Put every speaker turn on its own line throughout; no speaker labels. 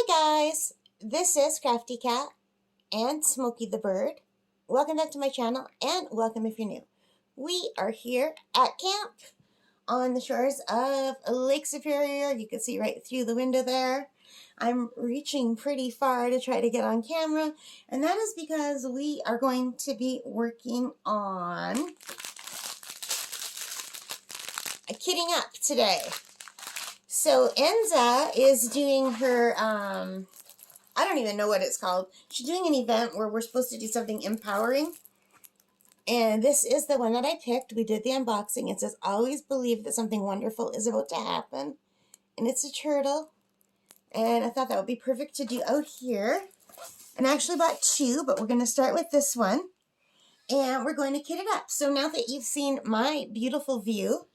Hi guys, this is Crafty Kat and Smokey the Bird. Welcome back to my channel and welcome if you're new. We are here at camp on the shores of Lake Superior. You can see right through the window there. I'm reaching pretty far to try to get on camera, and that is because we are going to be working on a kitting up today. So Enza is doing her, I don't even know what it's called. She's doing an event where we're supposed to do something empowering. And this is the one that I picked. We did the unboxing. It says, always believe that something wonderful is about to happen. And it's a turtle. And I thought that would be perfect to do out here. And I actually bought two, but we're going to start with this one. And we're going to kit it up. So now that you've seen my beautiful view,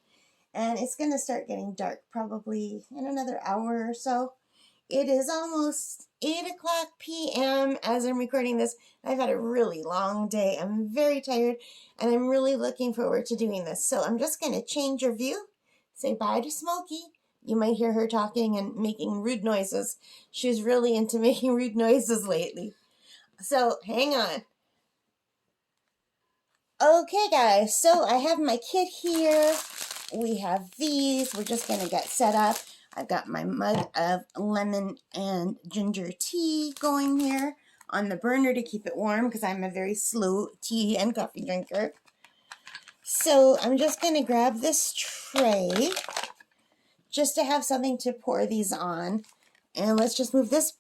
and it's going to start getting dark probably in another hour or so. It is almost 8 o'clock p.m. as I'm recording this. I've had a really long day. I'm very tired, and I'm really looking forward to doing this. So I'm just going to change your view. Say bye to Smokey. You might hear her talking and making rude noises. She's really into making rude noises lately. So hang on. Okay, guys. So I have my kit here. We have these. We're just going to get set up. I've got my mug of lemon and ginger tea going here on the burner to keep it warm because I'm a very slow tea and coffee drinker. So I'm just going to grab this tray just to have something to pour these on. And let's just move this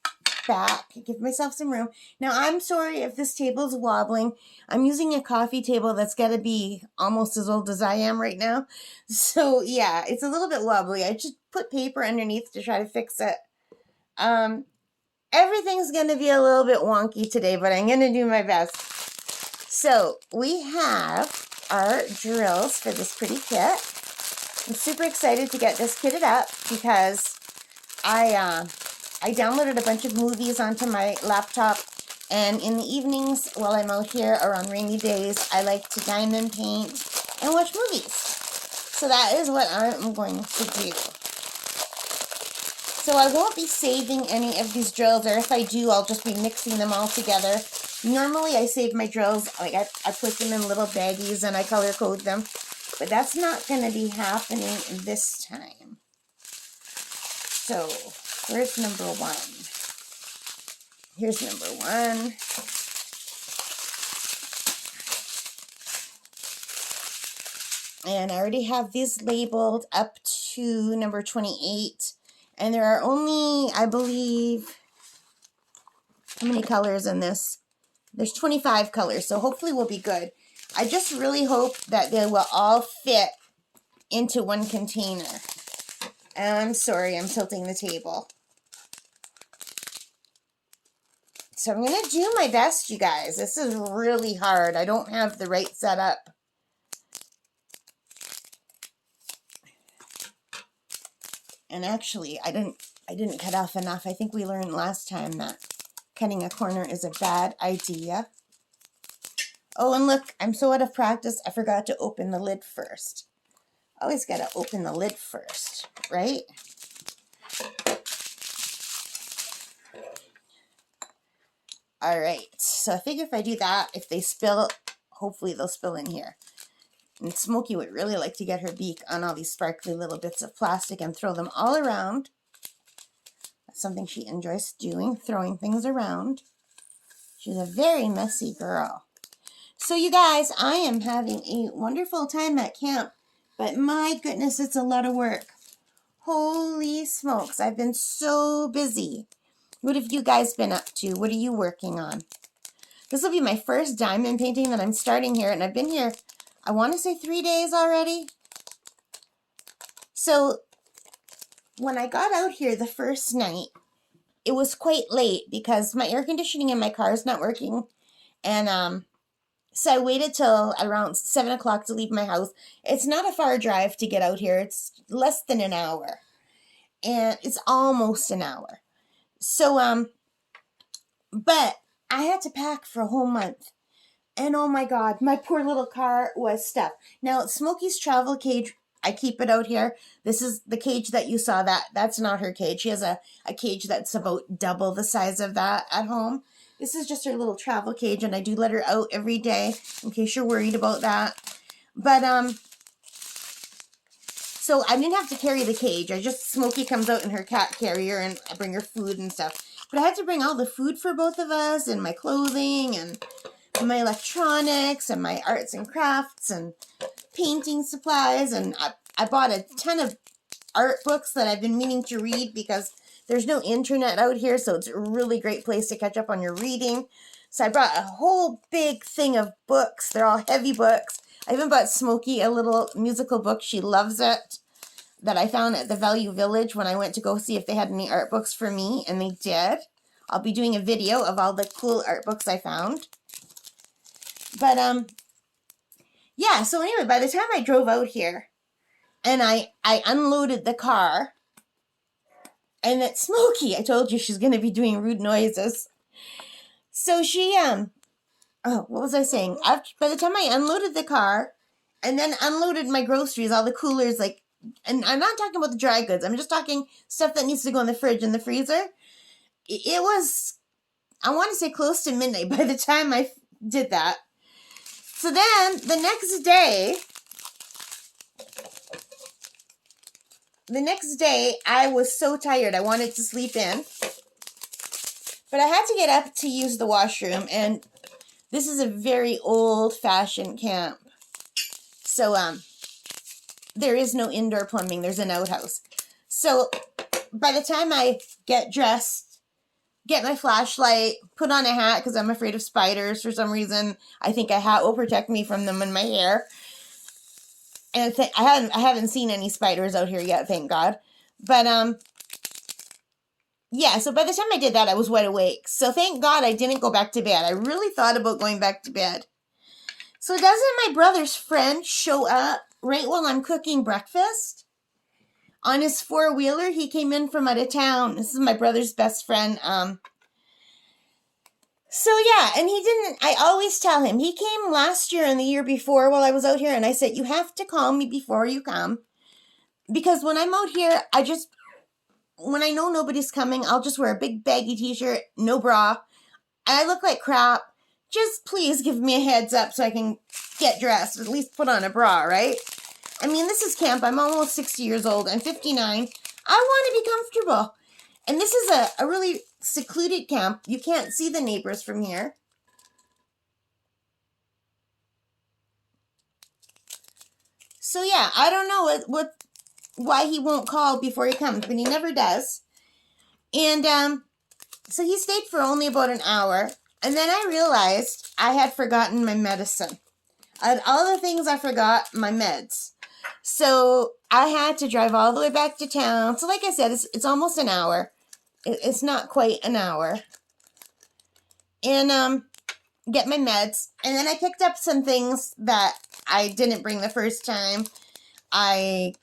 back, give myself some room. Now, I'm sorry if this table's wobbling. I'm using a coffee table that's got to be almost as old as I am right now. So, yeah, it's a little bit wobbly. I just put paper underneath to try to fix it. Everything's going to be a little bit wonky today, but I'm going to do my best. So, we have our drills for this pretty kit. I'm super excited to get this kitted up because I downloaded a bunch of movies onto my laptop, and in the evenings while I'm out here or on rainy days, I like to diamond paint and watch movies. So that is what I'm going to do. So I won't be saving any of these drills, or if I do, I'll just be mixing them all together. Normally I save my drills, like I put them in little baggies and I color code them, but that's not going to be happening this time. So where's number one? Here's number one. And I already have these labeled up to number 28. And there are only, I believe, how many colors in this? There's 25 colors, so hopefully we'll be good. I just really hope that they will all fit into one container. And I'm sorry, I'm tilting the table. So I'm going to do my best, you guys. This is really hard. I don't have the right setup. And actually, I didn't cut off enough. I think we learned last time that cutting a corner is a bad idea. Oh, and look, I'm so out of practice, I forgot to open the lid first. Always got to open the lid first, right? All right, so I figure if I do that, if they spill, hopefully they'll spill in here. And Smokey would really like to get her beak on all these sparkly little bits of plastic and throw them all around. That's something she enjoys doing, throwing things around. She's a very messy girl. So you guys, I am having a wonderful time at camp, but my goodness, it's a lot of work. Holy smokes, I've been so busy. What have you guys been up to? What are you working on? This will be my first diamond painting that I'm starting here, and I've been here, I want to say 3 days already. So when I got out here the first night, it was quite late because my air conditioning in my car is not working. And so I waited till around 7 o'clock to leave my house. It's not a far drive to get out here. It's less than an hour. And it's almost an hour. So, but I had to pack for a whole month. And oh my God, my poor little car was stuffed. Now, Smokey's travel cage I keep it out here. This is the cage that you saw. That's not her cage. She has a cage that's about double the size of that at home. This is just her little travel cage, and I do let her out every day in case you're worried about that. But, so I didn't have to carry the cage. Smokey comes out in her cat carrier, and I bring her food and stuff. But I had to bring all the food for both of us, and my clothing, and my electronics, and my arts and crafts, and painting supplies. And I bought a ton of art books that I've been meaning to read because there's no internet out here, so it's a really great place to catch up on your reading. So I brought a whole big thing of books. They're all heavy books. I even bought Smokey a little musical book. She loves it, that I found at the Value Village when I went to go see if they had any art books for me, and they did. I'll be doing a video of all the cool art books I found. But, yeah, so anyway, by the time I drove out here, and I unloaded the car, and that Smokey, I told you she's going to be doing rude noises. So she, oh, what was I saying? By the time I unloaded the car, and then unloaded my groceries, all the coolers, like, and I'm not talking about the dry goods, I'm just talking stuff that needs to go in the fridge and the freezer. It was, I want to say close to midnight by the time I did that. So then, the next day, I was so tired, I wanted to sleep in. But I had to get up to use the washroom, and this is a very old-fashioned camp. So, there is no indoor plumbing, there's an outhouse. So, by the time I get dressed, get my flashlight, put on a hat because I'm afraid of spiders for some reason. I think a hat will protect me from them in my hair. And I haven't seen any spiders out here yet, thank God. But yeah, so by the time I did that, I was wide awake. So thank God I didn't go back to bed. I really thought about going back to bed. So doesn't my brother's friend show up right while I'm cooking breakfast? On his four-wheeler, he came in from out of town. This is my brother's best friend. So yeah, and he didn't, I always tell him, he came last year and the year before while I was out here, and I said, you have to call me before you come. Because when I'm out here, when I know nobody's coming, I'll just wear a big baggy t-shirt, no bra. I look like crap. Just please give me a heads up so I can get dressed, at least put on a bra, right? I mean, this is camp. I'm almost 60 years old. I'm 59. I want to be comfortable. And this is a really secluded camp. You can't see the neighbors from here. So yeah, I don't know why he won't call before he comes, but he never does. And so he stayed for only about an hour. And then I realized I had forgotten my medicine. Out of all the things I forgot, my meds. So I had to drive all the way back to town. So like I said, it's almost an hour. It's not quite an hour. And get my meds. And then I picked up some things that I didn't bring the first time. I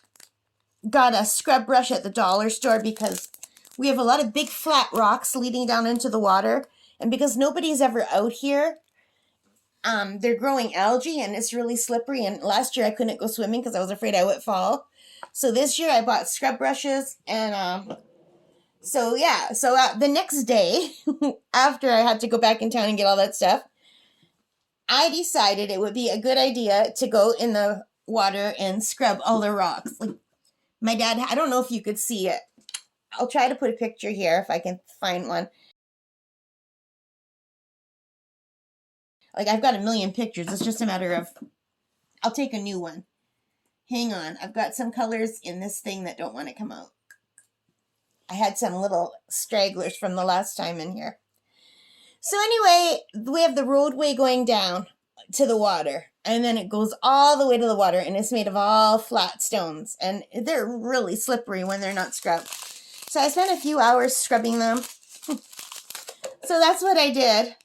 got a scrub brush at the dollar store because we have a lot of big flat rocks leading down into the water. And because nobody's ever out here, they're growing algae and it's really slippery. And last year I couldn't go swimming because I was afraid I would fall. So this year I bought scrub brushes. And so yeah, so the next day, after I had to go back in town and get all that stuff, I decided it would be a good idea to go in the water and scrub all the rocks. Like my dad, I don't know if you could see it. I'll try to put a picture here if I can find one. Like, I've got a million pictures. It's just a matter of, I'll take a new one. Hang on. I've got some colors in this thing that don't want to come out. I had some little stragglers from the last time in here. So anyway, we have the roadway going down to the water. And then it goes all the way to the water. And it's made of all flat stones. And they're really slippery when they're not scrubbed. So I spent a few hours scrubbing them. So that's what I did.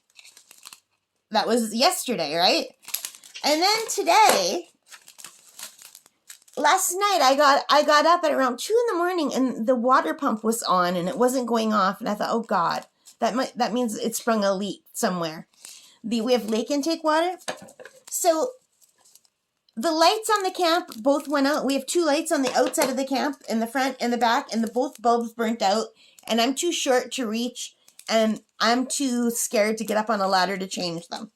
That was yesterday, right? And then today, last night, I got up at around 2 in the morning and the water pump was on and it wasn't going off. And I thought, oh God, that means it sprung a leak somewhere. We have lake intake water. So the lights on the camp both went out. We have 2 lights on the outside of the camp, in the front and the back, and both bulbs burnt out. And I'm too short to reach, and I'm too scared to get up on a ladder to change them.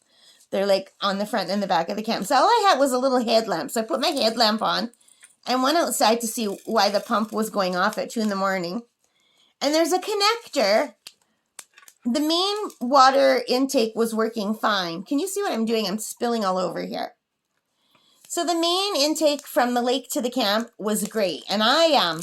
They're like on the front and the back of the camp. So all I had was a little headlamp. So I put my headlamp on and went outside to see why the pump was going off at 2 in the morning. And there's a connector. The main water intake was working fine. Can you see what I'm doing? I'm spilling all over here. So the main intake from the lake to the camp was great. And I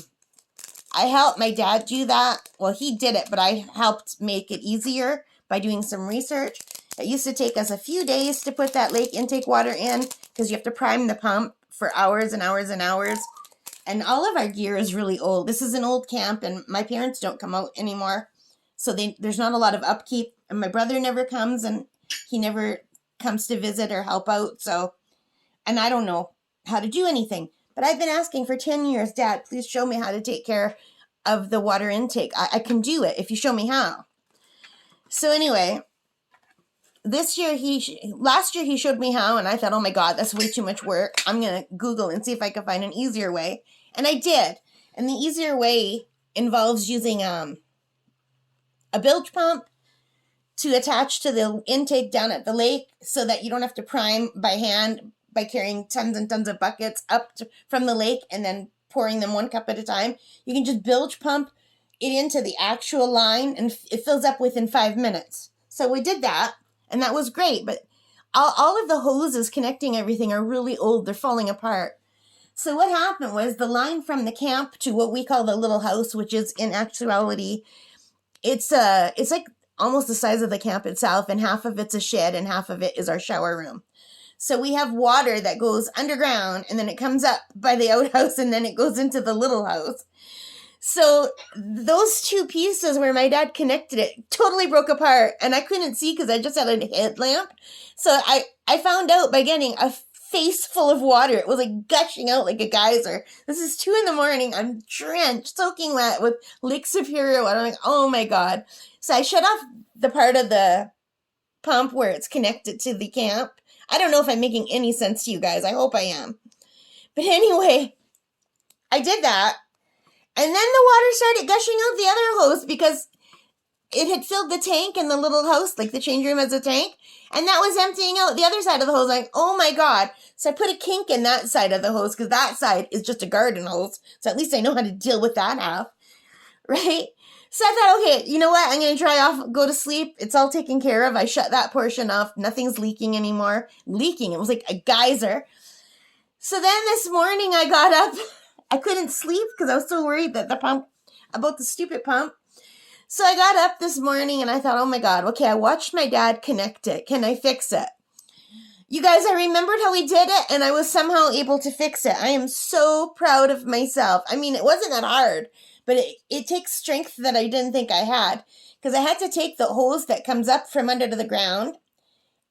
helped my dad do that. Well, he did it, but I helped make it easier by doing some research. It used to take us a few days to put that lake intake water in because you have to prime the pump for hours and hours and hours. And all of our gear is really old. This is an old camp, and my parents don't come out anymore. So there's not a lot of upkeep. And my brother never comes, and he never comes to visit or help out. So, and I don't know how to do anything. But I've been asking for 10 years, Dad, please show me how to take care of the water intake. I can do it if you show me how. So anyway, last year he showed me how, and I thought, oh my God, that's way too much work. I'm going to Google and see if I can find an easier way. And I did. And the easier way involves using a bilge pump to attach to the intake down at the lake so that you don't have to prime by hand by carrying tons and tons of buckets from the lake and then pouring them 1 cup at a time. You can just bilge pump it into the actual line, and it fills up within 5 minutes. So we did that, and that was great. But all of the hoses connecting everything are really old. They're falling apart. So what happened was the line from the camp to what we call the little house, which is in actuality, it's like almost the size of the camp itself, and half of it's a shed and half of it is our shower room. So we have water that goes underground, and then it comes up by the outhouse, and then it goes into the little house. So those 2 pieces where my dad connected it totally broke apart, and I couldn't see because I just had a headlamp. So I found out by getting a face full of water. It was like gushing out like a geyser. This is 2 in the morning. I'm drenched, soaking wet with Lake Superior water. I'm like, oh my God. So I shut off the part of the pump where it's connected to the camp. I don't know if I'm making any sense to you guys. I hope I am. But anyway, I did that. And then the water started gushing out the other hose because it had filled the tank in the little house, like the change room has a tank. And that was emptying out the other side of the hose. Like, oh my God. So I put a kink in that side of the hose because that side is just a garden hose. So at least I know how to deal with that half. Right? So I thought, okay, you know what? I'm going to dry off, go to sleep. It's all taken care of. I shut that portion off. Nothing's leaking anymore. Leaking. It was like a geyser. So then this morning I got up. I couldn't sleep because I was so worried that about the stupid pump. So I got up this morning and I thought, oh my God, okay, I watched my dad connect it. Can I fix it? You guys, I remembered how he did it and I was somehow able to fix it. I am so proud of myself. I mean, it wasn't that hard. But it takes strength that I didn't think I had. Because I had to take the hose that comes up from under the ground.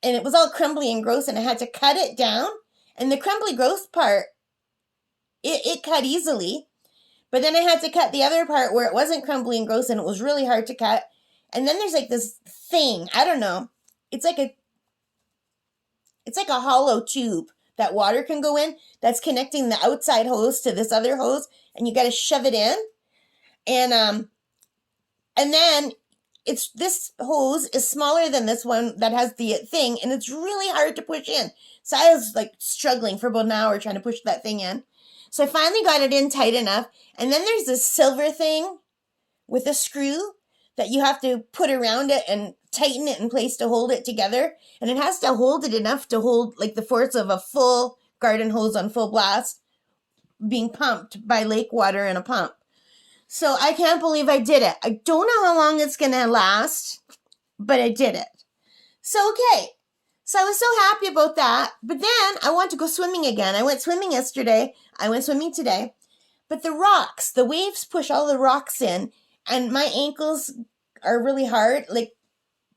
And it was all crumbly and gross. And I had to cut it down. And the crumbly gross part, it cut easily. But then I had to cut the other part where it wasn't crumbly and gross. And it was really hard to cut. And then there's like this thing. I don't know. It's like a hollow tube that water can go in. That's connecting the outside hose to this other hose. And you got to shove it in. And then this hose is smaller than this one that has the thing, and it's really hard to push in. So I was like struggling for about an hour trying to push that thing in. So I finally got it in tight enough. And then there's this silver thing with a screw that you have to put around it and tighten it in place to hold it together. And it has to hold it enough to hold like the force of a full garden hose on full blast being pumped by lake water in a pump. So I can't believe I did it. I don't know how long it's going to last, but I did it. So, okay. So I was so happy about that. But then I want to go swimming again. I went swimming yesterday. I went swimming today. But the waves push all the rocks in. And my ankles are really hard, like,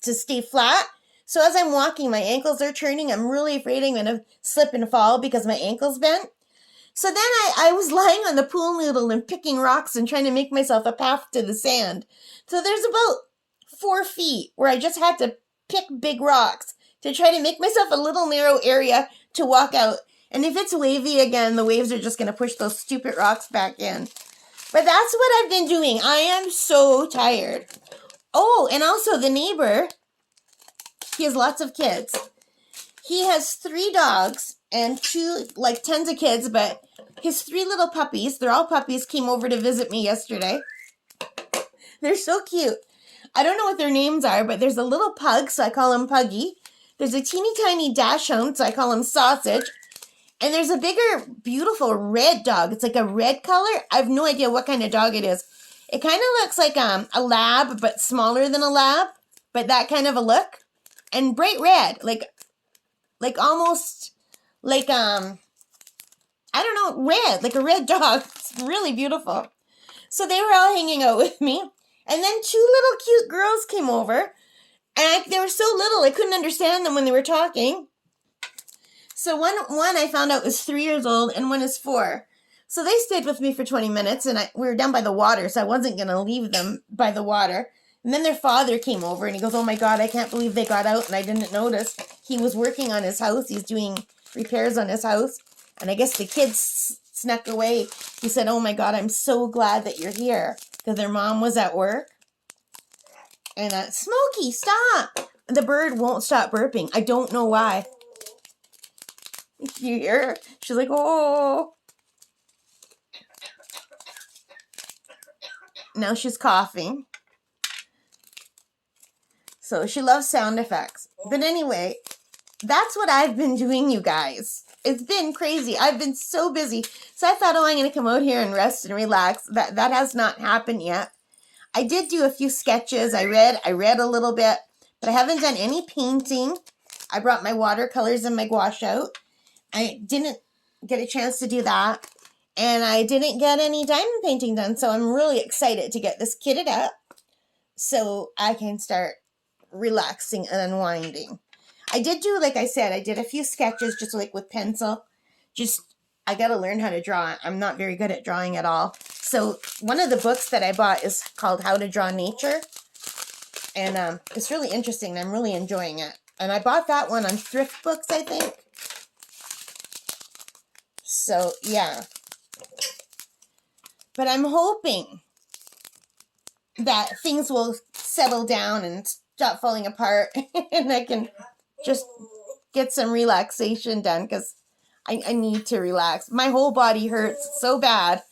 to stay flat. So as I'm walking, my ankles are turning. I'm really afraid I'm going to slip and fall because my ankle's bent. So then I was lying on the pool noodle and picking rocks and trying to make myself a path to the sand. So there's about 4 feet where I just had to pick big rocks to try to make myself a little narrow area to walk out. And if it's wavy again, the waves are just going to push those stupid rocks back in. But that's what I've been doing. I am so tired. Oh, and also the neighbor, he has lots of kids. He has 3 dogs and 2, like, tons of kids, but his 3 little puppies, they're all puppies, came over to visit me yesterday. They're so cute. I don't know what their names are, but there's a little pug, so I call him Puggy. There's a teeny tiny dachshund, so I call him Sausage. And there's a bigger, beautiful red dog. It's like a red color. I have no idea what kind of dog it is. It kind of looks like a lab, but smaller than a lab. But that kind of a look. And bright red. Like almost like, I don't know, red. Like a red dog. It's really beautiful. So they were all hanging out with me. And then 2 little cute girls came over. And they were so little, I couldn't understand them when they were talking. So one I found out was 3 years old and one is 4. So they stayed with me for 20 minutes and we were down by the water, so I wasn't going to leave them by the water. And then their father came over and he goes, oh my God, I can't believe they got out and I didn't notice. He was working on his house. He's doing repairs on his house. And I guess the kids snuck away. He said, oh my God, I'm so glad that you're here. Because their mom was at work. And Smokey, stop. The bird won't stop burping. I don't know why. You hear her? She's like, oh. Now she's coughing. So she loves sound effects. But anyway, that's what I've been doing, you guys. It's been crazy. I've been so busy. So I thought, oh, I'm going to come out here and rest and relax. That has not happened yet. I did do a few sketches. I read a little bit, but I haven't done any painting. I brought my watercolors and my gouache out. I didn't get a chance to do that. And I didn't get any diamond painting done. So I'm really excited to get this kitted up so I can start relaxing and unwinding. I did do, like I said, I did a few sketches just like with pencil. I got to learn how to draw. I'm not very good at drawing at all. So one of the books that I bought is called How to Draw Nature. And it's really interesting. And I'm really enjoying it. And I bought that one on Thrift Books, I think. So, yeah. But I'm hoping that things will settle down and stop falling apart. And I can just get some relaxation done because I need to relax. My whole body hurts so bad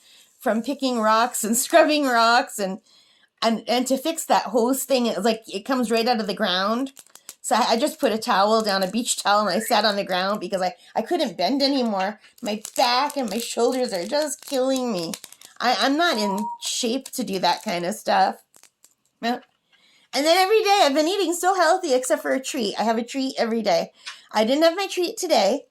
from picking rocks and scrubbing rocks and to fix that hose thing. It's like it comes right out of the ground. So I just put a towel down, a beach towel, and I sat on the ground because I couldn't bend anymore. My back and my shoulders are just killing me. I'm not in shape to do that kind of stuff. And then every day I've been eating so healthy except for a treat. I have a treat every day. I didn't have my treat today,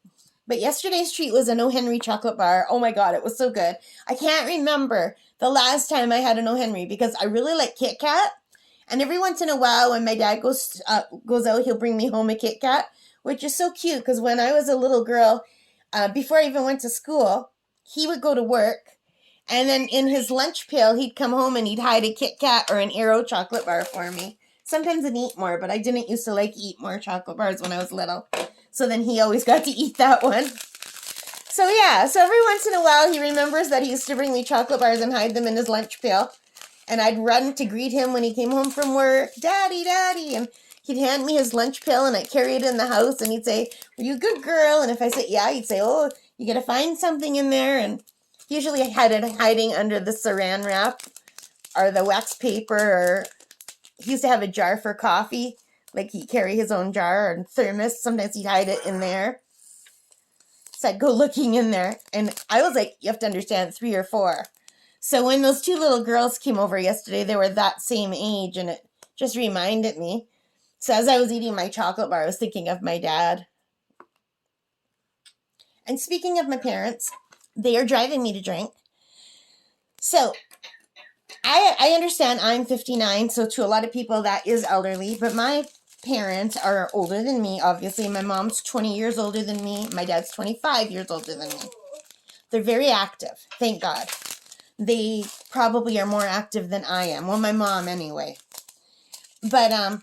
but yesterday's treat was an O. Henry chocolate bar. Oh my God, it was so good. I can't remember the last time I had an O. Henry because I really like Kit Kat. And every once in a while when my dad goes out, he'll bring me home a Kit Kat, which is so cute because when I was a little girl, before I even went to school, he would go to work. And then in his lunch pail, he'd come home and he'd hide a Kit Kat or an Aero chocolate bar for me. Sometimes I'd eat more, but I didn't used to like eat more chocolate bars when I was little. So then he always got to eat that one. So yeah, so every once in a while he remembers that he used to bring me chocolate bars and hide them in his lunch pail. And I'd run to greet him when he came home from work. Daddy, Daddy. And he'd hand me his lunch pail and I'd carry it in the house and he'd say, were you a good girl? And if I said, yeah, he'd say, oh, you got to find something in there. And usually I had it hiding under the saran wrap or the wax paper. Or he used to have a jar for coffee. Like he'd carry his own jar and thermos. Sometimes he'd hide it in there. So I'd go looking in there. And I was like, you have to understand, 3 or 4. So when those 2 little girls came over yesterday, they were that same age. And it just reminded me. So as I was eating my chocolate bar, I was thinking of my dad. And speaking of my parents, they are driving me to drink. So I understand I'm 59. So to a lot of people, that is elderly. But my parents are older than me, obviously. My mom's 20 years older than me. My dad's 25 years older than me. They're very active, thank God. They probably are more active than I am. Well, my mom anyway. But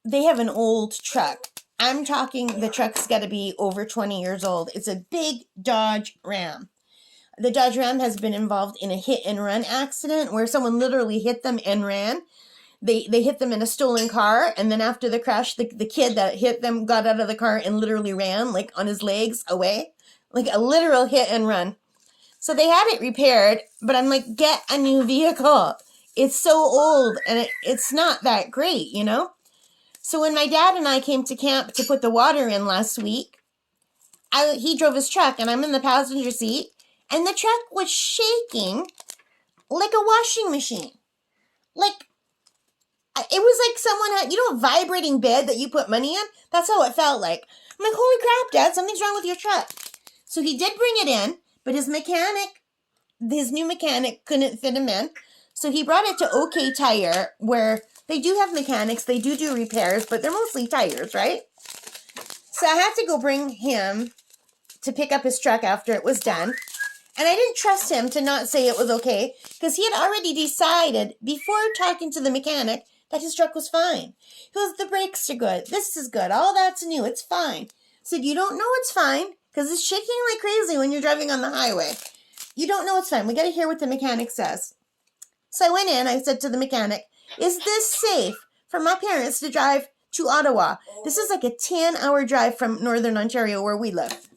they have an old truck. I'm talking the truck's got to be over 20 years old. It's a big Dodge Ram. The Dodge Ram has been involved in a hit and run accident where someone literally hit them and ran. They hit them in a stolen car, and then after the crash, the kid that hit them got out of the car and literally ran, like on his legs away. Like a literal hit and run. So they had it repaired, but I'm like, get a new vehicle. It's so old, and it's not that great, you know? So when my dad and I came to camp to put the water in last week, he drove his truck, and I'm in the passenger seat, and the truck was shaking like a washing machine. Like, it was like someone had, a vibrating bed that you put money in? That's how it felt like. I'm like, holy crap, Dad, something's wrong with your truck. So he did bring it in, but his new mechanic couldn't fit him in. So he brought it to OK Tire, where they do have mechanics, they do repairs, but they're mostly tires, right? So I had to go bring him to pick up his truck after it was done. And I didn't trust him to not say it was okay, because he had already decided before talking to the mechanic that his truck was fine. He goes, the brakes are good, this is good, all that's new, it's fine. I said, you don't know it's fine, because it's shaking like crazy when you're driving on the highway. You don't know it's fine. We got to hear what the mechanic says. So I went in. I said to the mechanic, is this safe for my parents to drive to Ottawa? This is like a 10-hour drive from Northern Ontario where we live.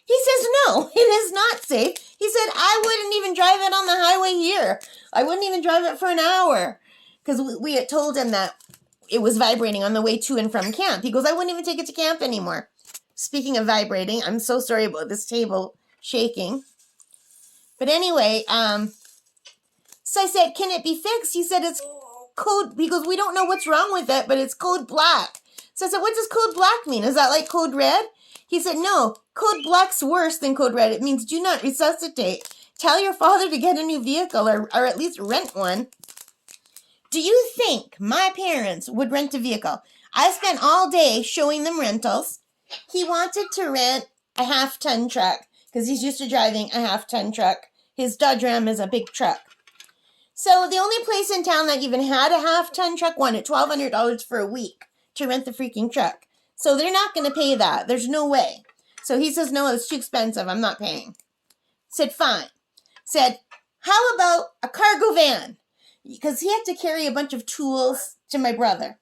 He says, no, it is not safe. He said, I wouldn't even drive it on the highway here. I wouldn't even drive it for an hour. Because we had told him that it was vibrating on the way to and from camp. He goes, I wouldn't even take it to camp anymore. Speaking of vibrating, I'm so sorry about this table shaking. But anyway, so I said, can it be fixed? He said, it's code, he goes, we don't know what's wrong with it, but it's code black. So I said, what does code black mean? Is that like code red? He said, no, code black's worse than code red. It means do not resuscitate. Tell your father to get a new vehicle or at least rent one. Do you think my parents would rent a vehicle? I spent all day showing them rentals. He wanted to rent a half-ton truck because he's used to driving a half-ton truck. His Dodge Ram is a big truck. So the only place in town that even had a half-ton truck wanted $1,200 for a week to rent the freaking truck. So they're not going to pay that. There's no way. So he says, no, it's too expensive. I'm not paying. Said, fine. Said, how about a cargo van? Because he had to carry a bunch of tools to my brother.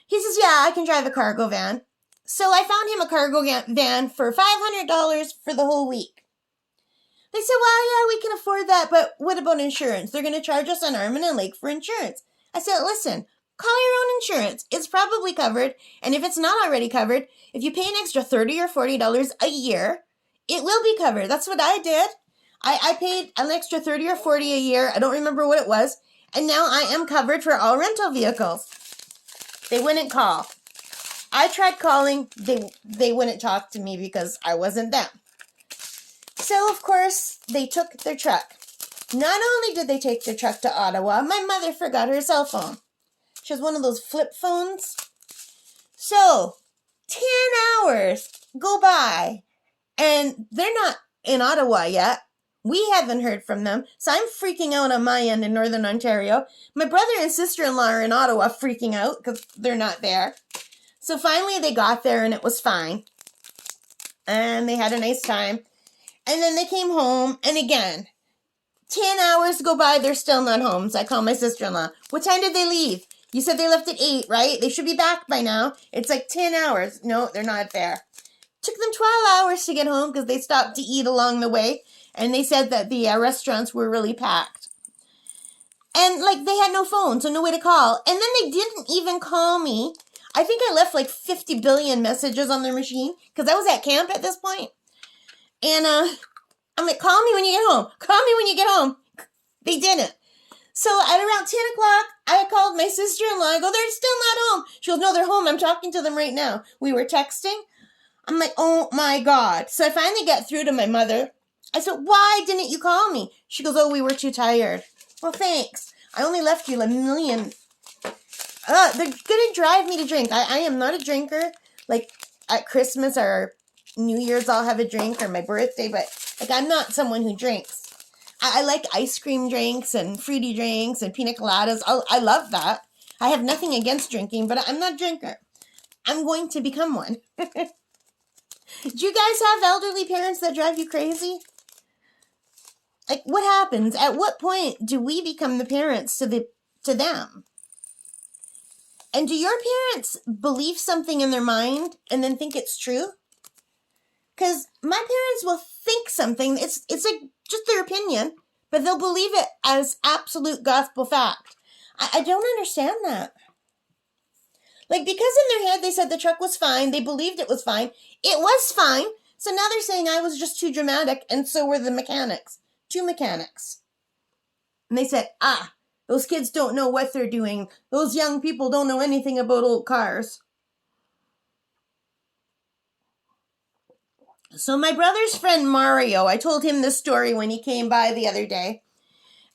He says, yeah, I can drive a cargo van. So I found him a cargo van for $500 for the whole week. They said, well, yeah, we can afford that, but what about insurance? They're going to charge us an arm and a leg for insurance. I said, listen, call your own insurance. It's probably covered, and if it's not already covered, if you pay an extra $30 or $40 a year, it will be covered. That's what I did. I paid an extra $30 or $40 a year. I don't remember what it was, and now I am covered for all rental vehicles. They wouldn't call. I tried calling. They wouldn't talk to me because I wasn't them. So, of course, they took their truck. Not only did they take their truck to Ottawa, my mother forgot her cell phone. She has one of those flip phones. So, 10 hours go by, and they're not in Ottawa yet. We haven't heard from them, so I'm freaking out on my end in Northern Ontario. My brother and sister-in-law are in Ottawa freaking out because they're not there. So finally they got there, and it was fine. And they had a nice time. And then they came home, and again, 10 hours go by, they're still not home. So I call my sister-in-law. What time did they leave? You said they left at 8, right? They should be back by now. It's like 10 hours. No, they're not there. Took them 12 hours to get home because they stopped to eat along the way. And they said that the restaurants were really packed. And, like, they had no phone, so no way to call. And then they didn't even call me. I think I left, like, 50 billion messages on their machine because I was at camp at this point. And I'm like, call me when you get home. Call me when you get home. They didn't. So at around 10 o'clock, I called my sister-in-law. I go, they're still not home. She goes, no, they're home. I'm talking to them right now. We were texting. I'm like, oh, my God. So I finally got through to my mother. I said, why didn't you call me? She goes, oh, we were too tired. Well, thanks. I only left you a million. They're going to drive me to drink. I am not a drinker. Like, at Christmas or New Year's, I'll have a drink, or my birthday, but, like, I'm not someone who drinks. I like ice cream drinks and fruity drinks and pina coladas. I love that. I have nothing against drinking, but I'm not a drinker. I'm going to become one. Do you guys have elderly parents that drive you crazy? Like, what happens? At what point do we become the parents to them? And do your parents believe something in their mind and then think it's true? Because my parents will think something, it's like just their opinion, but they'll believe it as absolute gospel fact. I don't understand that. Like, because in their head they said the truck was fine, they believed it was fine. It was fine. So now they're saying I was just too dramatic, and so were the mechanics. 2 mechanics. And they said, those kids don't know what they're doing. Those young people don't know anything about old cars. So my brother's friend Mario, I told him this story when he came by the other day.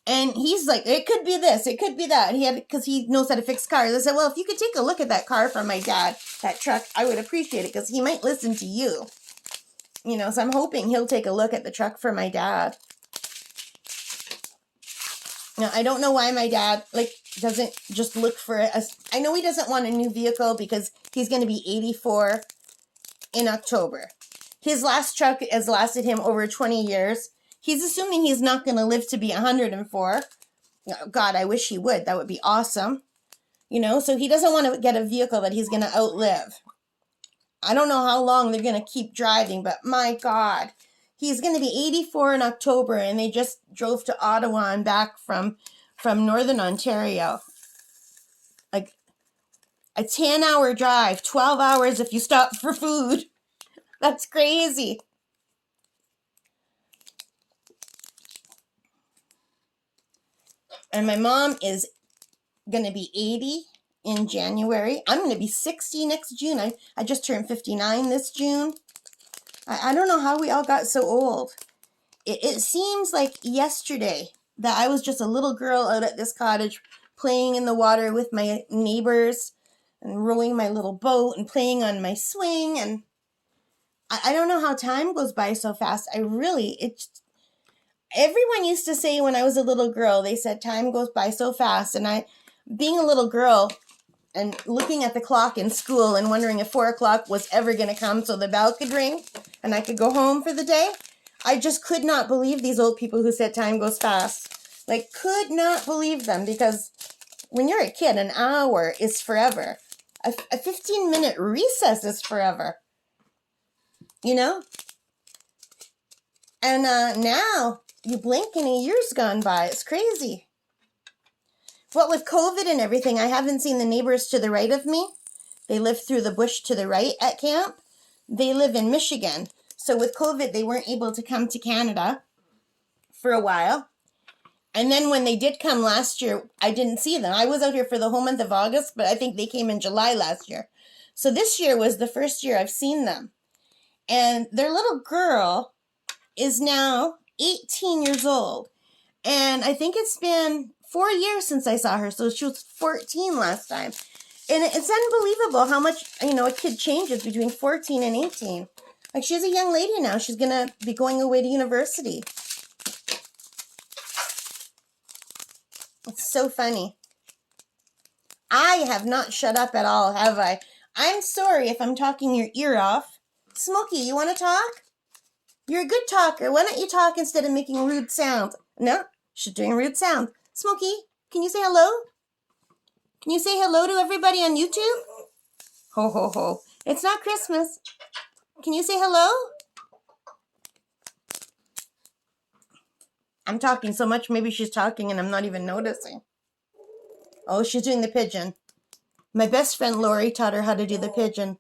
And he's like, it could be this, it could be that. Because he knows how to fix cars. I said, well, if you could take a look at that car from my dad, that truck, I would appreciate it because he might listen to you. You know, so I'm hoping he'll take a look at the truck for my dad. Now, I don't know why my dad, doesn't just look for it. I know he doesn't want a new vehicle because he's going to be 84 in October. His last truck has lasted him over 20 years. He's assuming he's not going to live to be 104. God, I wish he would. That would be awesome. You know, so he doesn't want to get a vehicle that he's going to outlive. I don't know how long they're going to keep driving, but my God. He's going to be 84 in October, and they just drove to Ottawa and back from Northern Ontario. Like a 10-hour drive, 12 hours if you stop for food. That's crazy. And my mom is going to be 80 in January. I'm going to be 60 next June. I just turned 59 this June. I don't know how we all got so old. It seems like yesterday that I was just a little girl out at this cottage playing in the water with my neighbors and rowing my little boat and playing on my swing. And I don't know how time goes by so fast. Everyone used to say when I was a little girl, they said time goes by so fast. And being a little girl and looking at the clock in school and wondering if 4 o'clock was ever going to come so the bell could ring and I could go home for the day. I just could not believe these old people who said time goes fast. Could not believe them, because when you're a kid, an hour is forever. A 15-minute recess is forever. You know? And now, you blink and a year's gone by. It's crazy. What with COVID and everything, I haven't seen the neighbors to the right of me. They live through the bush to the right at camp. They live in Michigan. So with COVID, they weren't able to come to Canada for a while. And then when they did come last year, I didn't see them. I was out here for the whole month of August, but I think they came in July last year. So this year was the first year I've seen them. And their little girl is now 18 years old. And I think it's been 4 years since I saw her. So she was 14 last time. And it's unbelievable how much, a kid changes between 14 and 18. She's a young lady now. She's going to be going away to university. It's so funny. I have not shut up at all, have I? I'm sorry if I'm talking your ear off. Smokey, you want to talk? You're a good talker. Why don't you talk instead of making rude sounds? No, she's doing rude sounds. Smokey, can you say hello? Can you say hello to everybody on YouTube? Ho, ho, ho. It's not Christmas. Can you say hello? I'm talking so much, maybe she's talking and I'm not even noticing. Oh, she's doing the pigeon. My best friend Lori taught her how to do the pigeon.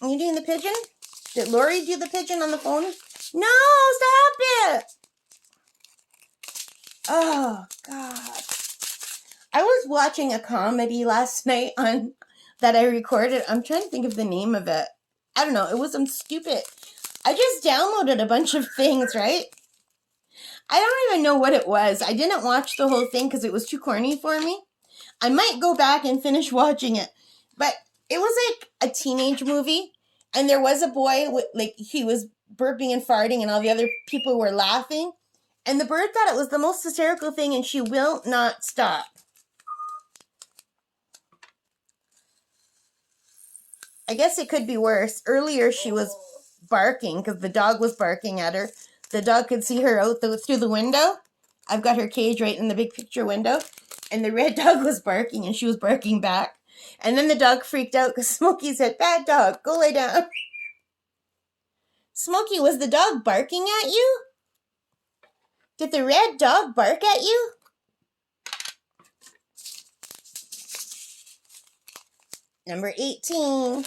Are you doing the pigeon? Did Lori do the pigeon on the phone? No, stop it! Oh, God. I was watching a comedy last night that I recorded. I'm trying to think of the name of it. I don't know. It was some stupid. I just downloaded a bunch of things, right? I don't even know what it was. I didn't watch the whole thing because it was too corny for me. I might go back and finish watching it. But it was like a teenage movie. And there was a boy, he was burping and farting and all the other people were laughing. And the bird thought it was the most hysterical thing, and she will not stop. I guess it could be worse. Earlier, she was barking because the dog was barking at her. The dog could see her out through the window. I've got her cage right in the big picture window. And the red dog was barking, and she was barking back. And then the dog freaked out because Smokey said, "Bad dog, go lay down." Smokey, was the dog barking at you? Did the red dog bark at you? Number 18.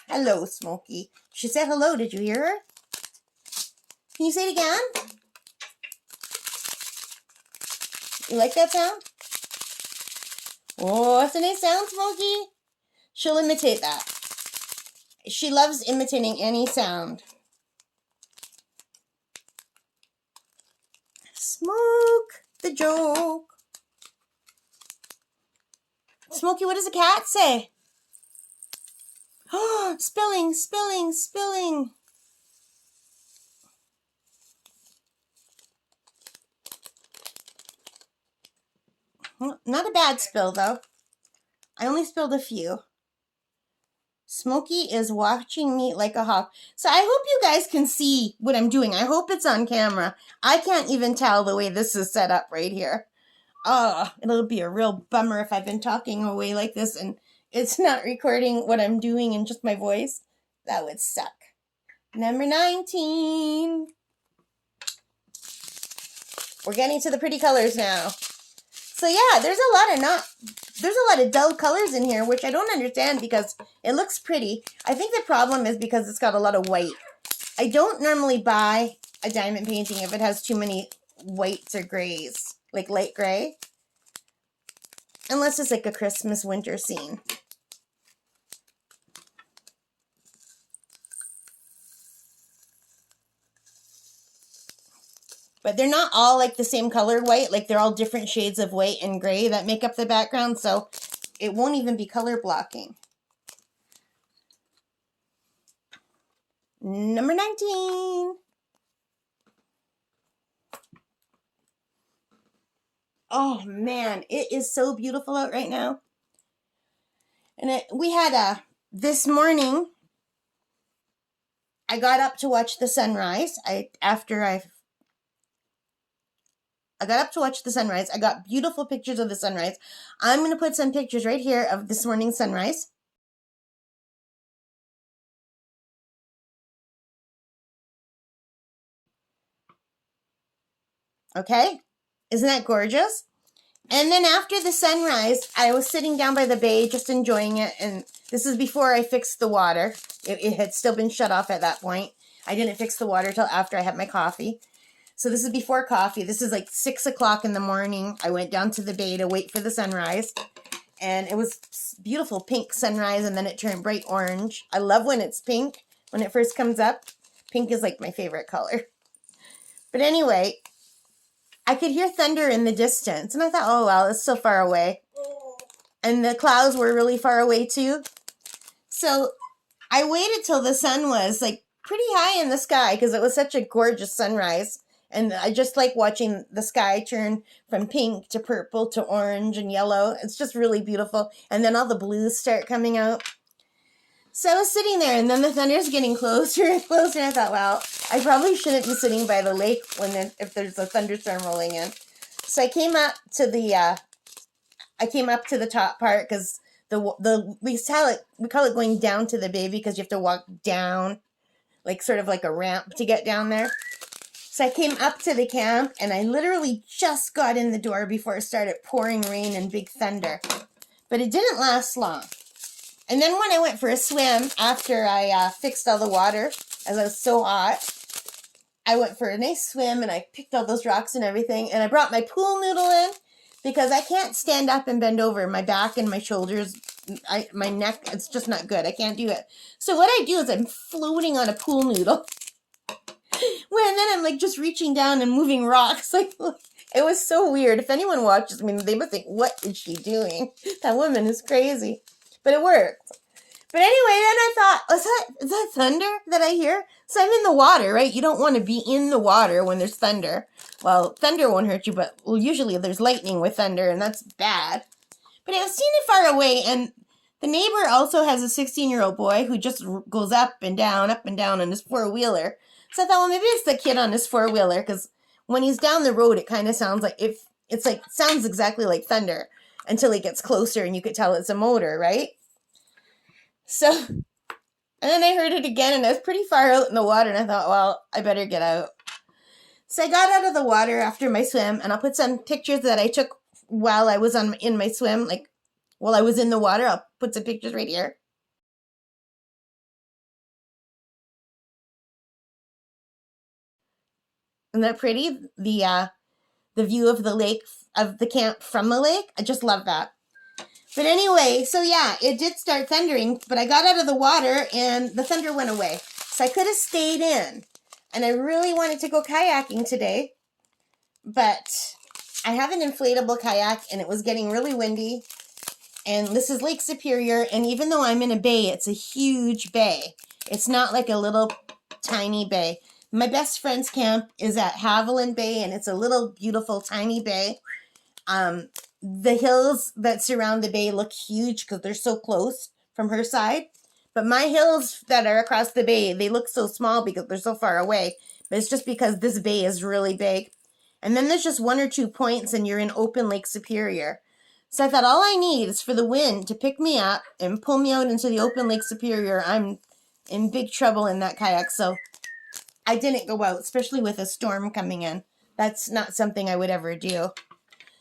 Hello, Smokey. She said hello. Did you hear her? Can you say it again? You like that sound? Oh, that's a nice sound, Smokey. She'll imitate that. She loves imitating any sound. Smoke the joke. Smokey, what does a cat say? Oh, spilling, spilling, spilling. Not a bad spill, though. I only spilled a few. Smokey is watching me like a hawk. So I hope you guys can see what I'm doing. I hope it's on camera. I can't even tell the way this is set up right here. Oh, it'll be a real bummer if I've been talking away like this and it's not recording what I'm doing and just my voice. That would suck. Number 19. We're getting to the pretty colors now. So yeah, there's a lot of dull colors in here, which I don't understand because it looks pretty. I think the problem is because it's got a lot of white. I don't normally buy a diamond painting if it has too many whites or grays, like light gray. Unless it's like a Christmas winter scene. But they're not all like the same color white. Like they're all different shades of white and gray that make up the background. So it won't even be color blocking. Number 19. Oh man, it is so beautiful out right now. And we had this morning, I got up to watch the sunrise. I got up to watch the sunrise. I got beautiful pictures of the sunrise. I'm going to put some pictures right here of this morning's sunrise. Okay? Isn't that gorgeous? And then after the sunrise, I was sitting down by the bay just enjoying it. And this is before I fixed the water. It had still been shut off at that point. I didn't fix the water till after I had my coffee. So this is before coffee. This is like 6 o'clock in the morning. I went down to the bay to wait for the sunrise. And it was beautiful pink sunrise, and then it turned bright orange. I love when it's pink. When it first comes up, pink is like my favorite color. But anyway, I could hear thunder in the distance. And I thought, oh, well, it's so far away. And the clouds were really far away too. So I waited till the sun was like pretty high in the sky because it was such a gorgeous sunrise. And I just like watching the sky turn from pink to purple to orange and yellow. It's just really beautiful. And then all the blues start coming out. So I was sitting there, and then the thunder's getting closer and closer. And I thought, well, I probably shouldn't be sitting by the lake if there's a thunderstorm rolling in. So I came up to the top part because we call it going down to the bay because you have to walk down, like sort of like a ramp to get down there. So I came up to the camp, and I literally just got in the door before it started pouring rain and big thunder. But it didn't last long. And then when I went for a swim, after I fixed all the water, as I was so hot, I went for a nice swim, and I picked all those rocks and everything, and I brought my pool noodle in, because I can't stand up and bend over. My back and my shoulders, my neck, it's just not good. I can't do it. So what I do is I'm floating on a pool noodle. Well, and then I'm like just reaching down and moving rocks. Like, it was so weird. If anyone watches me, they would think, what is she doing? That woman is crazy. But it worked. But anyway, then I thought, is that thunder that I hear? So I'm in the water, right? You don't want to be in the water when there's thunder. Well, thunder won't hurt you, but usually there's lightning with thunder, and that's bad. But I was seeing it far away, and the neighbor also has a 16-year-old boy who just goes up and down on his four-wheeler. So I thought, well, maybe it's the kid on his four-wheeler, because when he's down the road, it kind of sounds like, sounds exactly like thunder until he gets closer, and you could tell it's a motor, right? So, and then I heard it again, and I was pretty far out in the water, and I thought, well, I better get out. So I got out of the water after my swim, and I'll put some pictures that I took while I was in my swim, like while I was in the water. I'll put some pictures right here. Isn't that pretty? The view of the lake, of the camp from the lake. I just love that. But anyway, so yeah, it did start thundering, but I got out of the water and the thunder went away. So I could have stayed in. And I really wanted to go kayaking today, but I have an inflatable kayak and it was getting really windy. And this is Lake Superior, and even though I'm in a bay, it's a huge bay. It's not like a little tiny bay. My best friend's camp is at Haviland Bay, and it's a little beautiful tiny bay. The hills that surround the bay look huge because they're so close from her side. But my hills that are across the bay, they look so small because they're so far away. But it's just because this bay is really big. And then there's just one or two points and you're in open Lake Superior. So I thought all I need is for the wind to pick me up and pull me out into the open Lake Superior. I'm in big trouble in that kayak. So I didn't go out, especially with a storm coming in. That's not something I would ever do.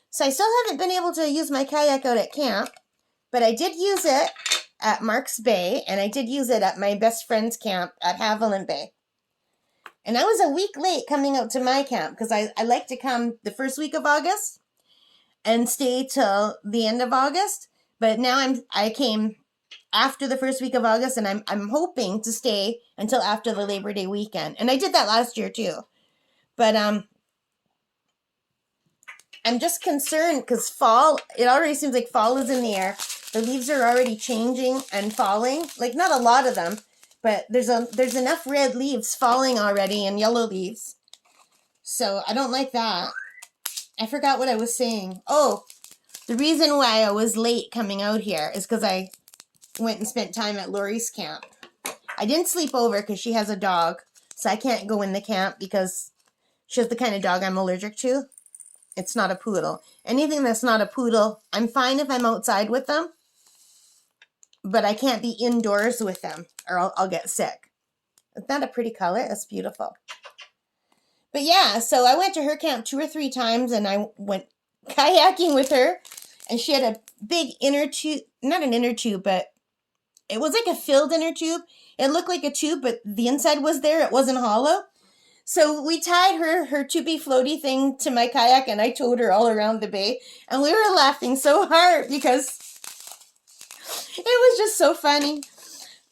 So I still haven't been able to use my kayak out at camp, but I did use it at Marks Bay, and I did use it at my best friend's camp at Haviland Bay. And I was a week late coming out to my camp because I like to come the first week of August and stay till the end of August. But now I came after the first week of August, and I'm hoping to stay until after the Labor Day weekend. And I did that last year too. But I'm just concerned because fall, it already seems like fall is in the air. The leaves are already changing and falling. Like, not a lot of them, but there's enough red leaves falling already and yellow leaves. So I don't like that. I forgot what I was saying. Oh, the reason why I was late coming out here is because I went and spent time at Lori's camp. I didn't sleep over because she has a dog, so I can't go in the camp because she has the kind of dog I'm allergic to. It's not a poodle. Anything that's not a poodle, I'm fine if I'm outside with them, but I can't be indoors with them or I'll get sick. Isn't that a pretty color? That's beautiful. But yeah, so I went to her camp 2 or 3 times and I went kayaking with her, and she had a big inner tube, not an inner tube, but it was like a filled inner tube. It looked like a tube, but the inside was there. It wasn't hollow. So we tied her tubey floaty thing to my kayak, and I towed her all around the bay. And we were laughing so hard because it was just so funny.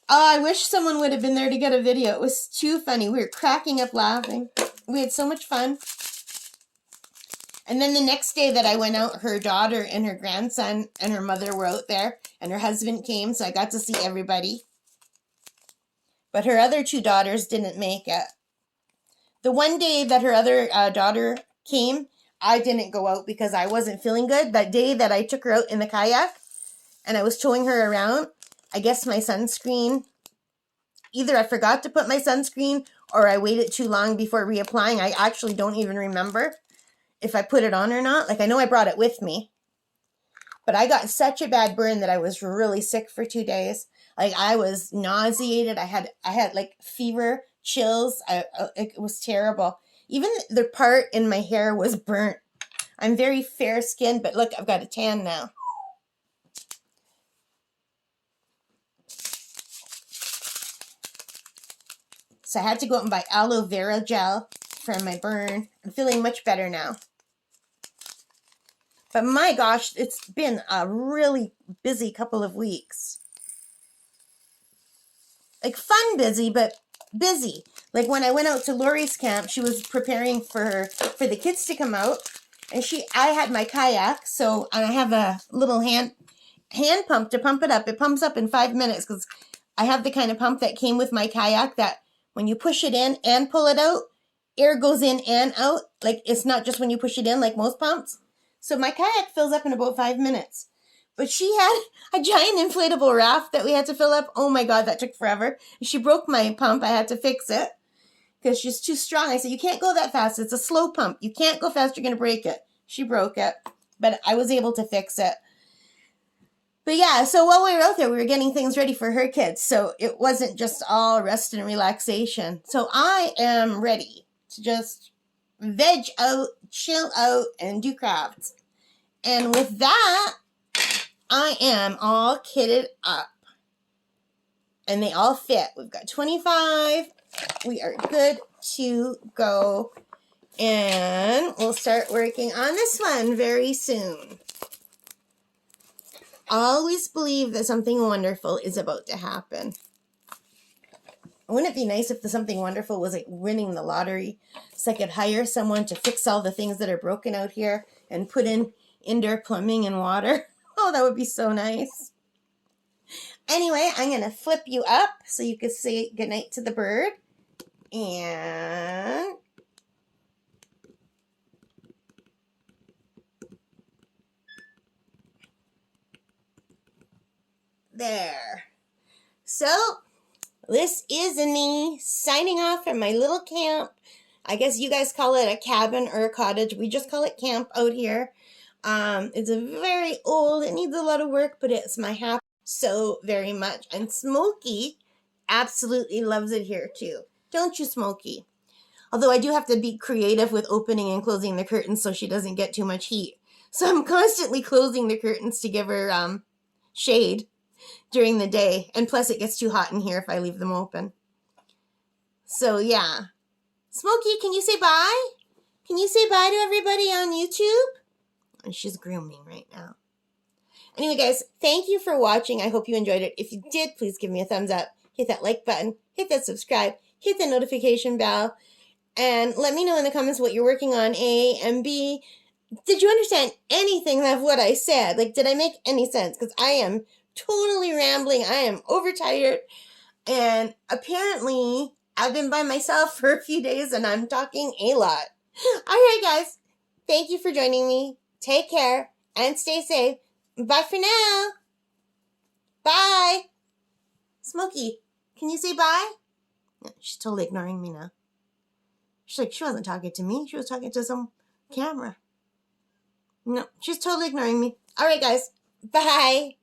Oh, I wish someone would have been there to get a video. It was too funny. We were cracking up laughing. We had so much fun. And then the next day that I went out, her daughter and her grandson and her mother were out there, and her husband came, so I got to see everybody. But her other 2 daughters didn't make it. The one day that her other daughter came, I didn't go out because I wasn't feeling good. That day that I took her out in the kayak and I was towing her around, I guess my sunscreen, either I forgot to put my sunscreen or I waited too long before reapplying. I actually don't even remember if I put it on or not. Like, I know I brought it with me, but I got such a bad burn that I was really sick for 2 days. Like, I was nauseated. I had like fever, chills. It was terrible. Even the part in my hair was burnt. I'm very fair skinned, but look, I've got a tan now. So I had to go out and buy aloe vera gel for my burn. I'm feeling much better now. But my gosh, it's been a really busy couple of weeks. Like, fun busy, but busy. Like, when I went out to Lori's camp, she was preparing for the kids to come out, and I had my kayak, so I have a little hand pump to pump it up. It pumps up in 5 minutes because I have the kind of pump that came with my kayak that when you push it in and pull it out, air goes in and out. Like, it's not just when you push it in like most pumps. So my kayak fills up in about 5 minutes. But she had a giant inflatable raft that we had to fill up. Oh my God, that took forever. She broke my pump. I had to fix it because she's too strong. I said, you can't go that fast. It's a slow pump. You can't go fast. You're going to break it. She broke it, but I was able to fix it. But yeah, so while we were out there, we were getting things ready for her kids. So it wasn't just all rest and relaxation. So I am ready to just veg out, chill out, and do crafts. And with that, I am all kitted up. And they all fit. We've got 25. We are good to go. And we'll start working on this one very soon. Always believe that something wonderful is about to happen. Wouldn't it be nice if the something wonderful was like winning the lottery? So I could hire someone to fix all the things that are broken out here and put in indoor plumbing and water. Oh, that would be so nice. Anyway, I'm going to flip you up so you can say goodnight to the bird. And there. So, this is me signing off from my little camp. I guess you guys call it a cabin or a cottage. We just call it camp out here. It's a very old, it needs a lot of work, but it's my happy so very much. And Smokey absolutely loves it here too. Don't you, Smokey? Although I do have to be creative with opening and closing the curtains so she doesn't get too much heat. So I'm constantly closing the curtains to give her shade during the day. And plus it gets too hot in here if I leave them open. So yeah. Smokey, can you say bye? Can you say bye to everybody on YouTube? And she's grooming right now. Anyway, guys, thank you for watching. I hope you enjoyed it. If you did, please give me a thumbs up. Hit that like button. Hit that subscribe. Hit the notification bell. And let me know in the comments what you're working on, A, and B. Did you understand anything of what I said? Like, did I make any sense? Because I am totally rambling. I am overtired. And apparently, I've been by myself for a few days and I'm talking a lot. All right, guys. Thank you for joining me. Take care and stay safe. Bye for now. Bye. Smokey, can you say bye? No, she's totally ignoring me now. She's like, she wasn't talking to me. She was talking to some camera. No, she's totally ignoring me. All right, guys. Bye.